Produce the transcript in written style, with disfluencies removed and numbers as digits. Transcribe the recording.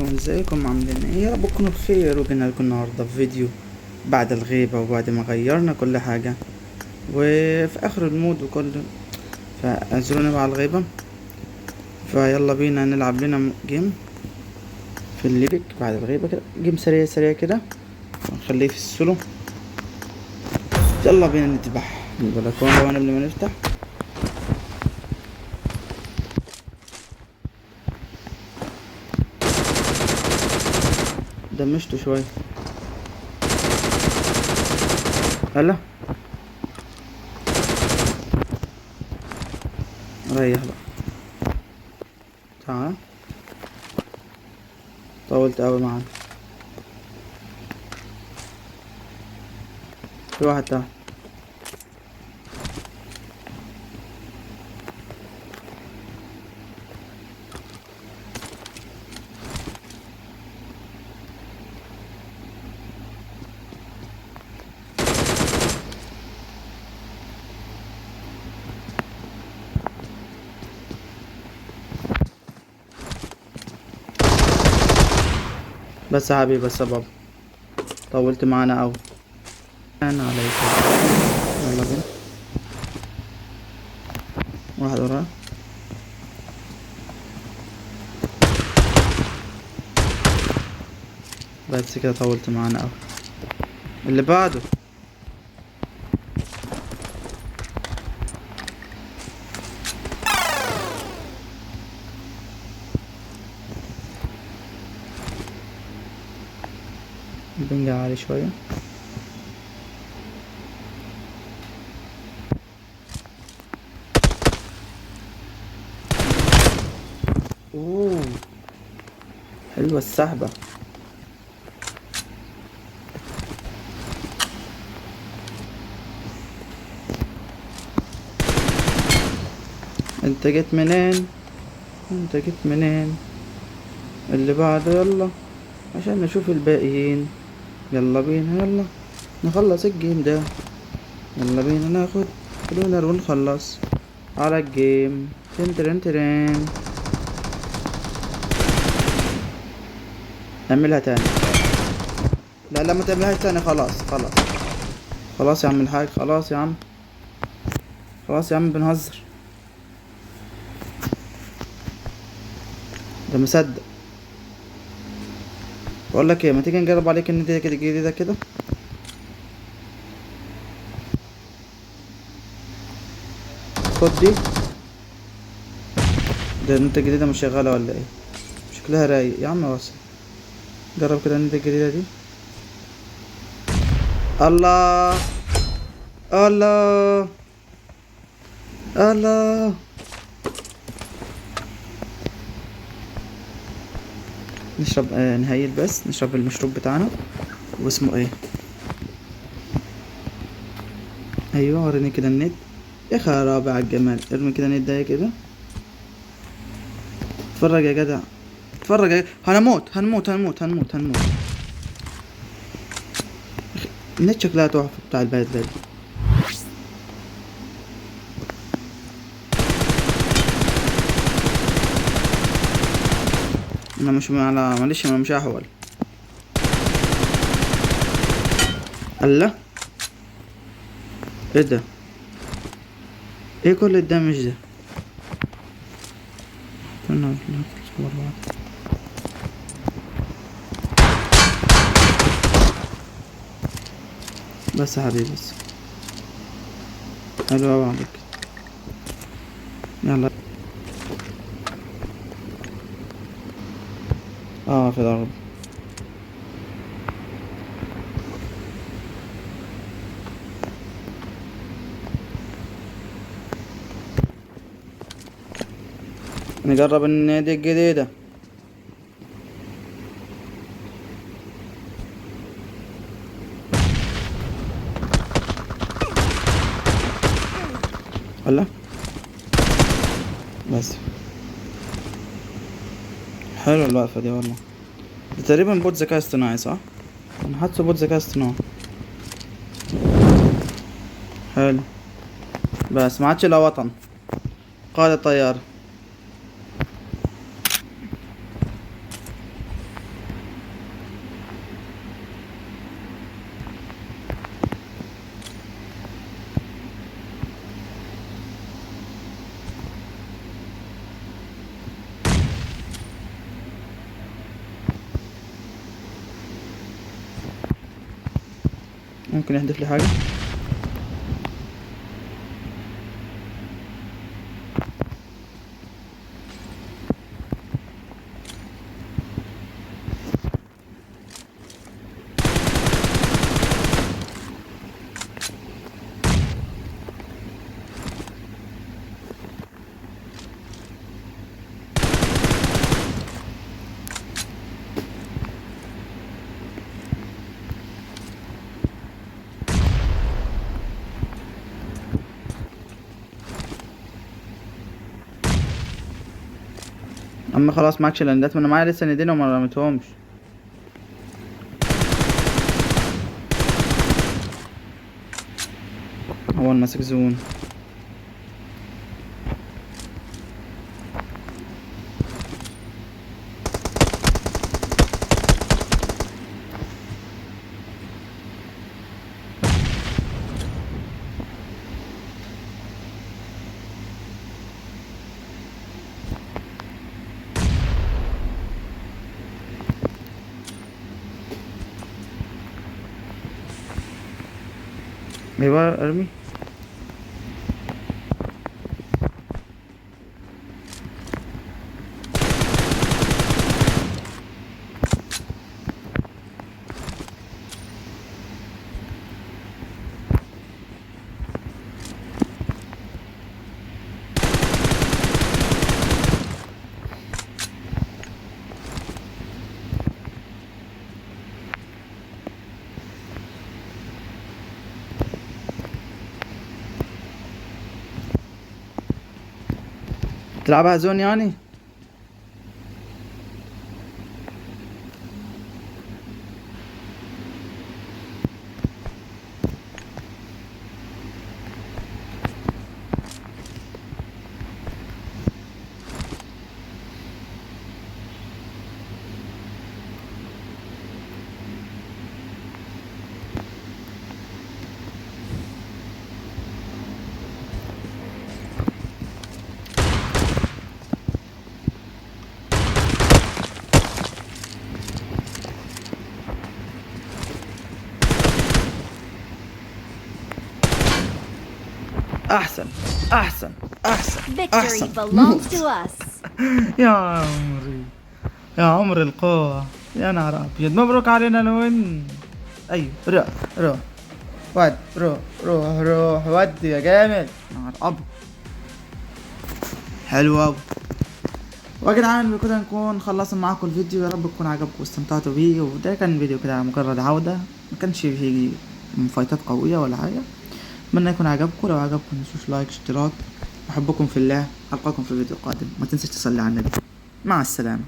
ازيكم عاملين ايه؟ يا رب تكونوا بخير. وجينا لكم النهارده في فيديو بعد الغيبة وبعد ما غيرنا كل حاجة وفي اخر المود وكله، فانزلونا بقى على الغيبة. فيلا بينا نلعب لنا جيم في الليبك بعد الغيبة كده، جيم سريع سريع كده ونخليه في السولو. يلا بينا نذبح البلكونة وانا قبل ما نفتح. دمشته شوية. هلا ريح بقى. تعال، طولت اوي معانا. في واحد تحت. بس يا حبيبي، بس يا بابا، طولت معانا اوي. انا عليك. يلا بينا. واحد ورا. بس كده طولت معانا اوي. اللي بعده. البنج عالي شوية. اوه، حلوة السحبة. انت جيت منين؟ انت جيت منين؟ اللي بعده يلا عشان نشوف الباقيين. يلا بينا، يلا نخلص الجيم ده. يلا بينا ناخد الوينر ونخلص على الجيم. تن ترن ترن. نعملها تاني. لا لا، ما تعملهاش تاني. خلاص خلاص خلاص يا عم الحاج، خلاص يا عم، خلاص يا عم بنهزر. ده مصدق. بقول لك ايه، ما تيجي نجرب عليك ان دي كده جديده كده. خد دي. ده انت جديده مش شغاله ولا ايه؟ شكلها رايق يا عم واسع. جرب كده النت الجديدة دي. الله الله الله. نشرب نهيل، بس نشرب المشروب بتاعنا. واسمه ايه؟ ايوه وريني كده النت. يا خرابي على الجمال، ارمي كده النت ده كده. اتفرج يا جدع، اتفرج يا جدع. هنموت هنموت هنموت هنموت هنموت. النت شكلها تحفة بتاع البلد ده. انا مش على، معلش انا مش احول. الله، ايه ده؟ ايه كل الدمج ده؟ بس يا حبيبي بس. حلو اوي عليك. يلا. اه في الارض. نجرب النادي الجديدة. ولا بس. حلو الوقفة دي والله. ده تقريبا بوت ذكاء اصطناعي صح؟ انا حاسه بوت ذكاء اصطناعي. حلو. بس ما عادش الا وطن. قائد الطيارة. ممكن يحدف لي حاجة. اما خلاص معكش لاندات، ما انا معايا لسه ندين وما رميتهمش. هو ماسك زون. ايوه ارمي. تلعبها زون يعني. احسن احسن احسن Victory احسن. belongs to us. يا عمري، يا عمر القوة، يا نهار ابيض، مبروك علينا الوين. ايوه روح روح ود روح روح روح ودي يا جامد. نهار ابيض، حلو اوي. ويا جدعان بكده نكون خلصنا معاكم الفيديو، يا رب يكون عجبكم واستمتعتوا بيه. وده كان فيديو كده مجرد عودة، ما كانش فيه فايتات قوية ولا حاجة. اتمنى يكون عجبكم، لو عجبكم متنسوش لايك اشتراك. احبكم في الله، القاكم في الفيديو القادم. ما تنساش تصلي على النبي. مع السلامة.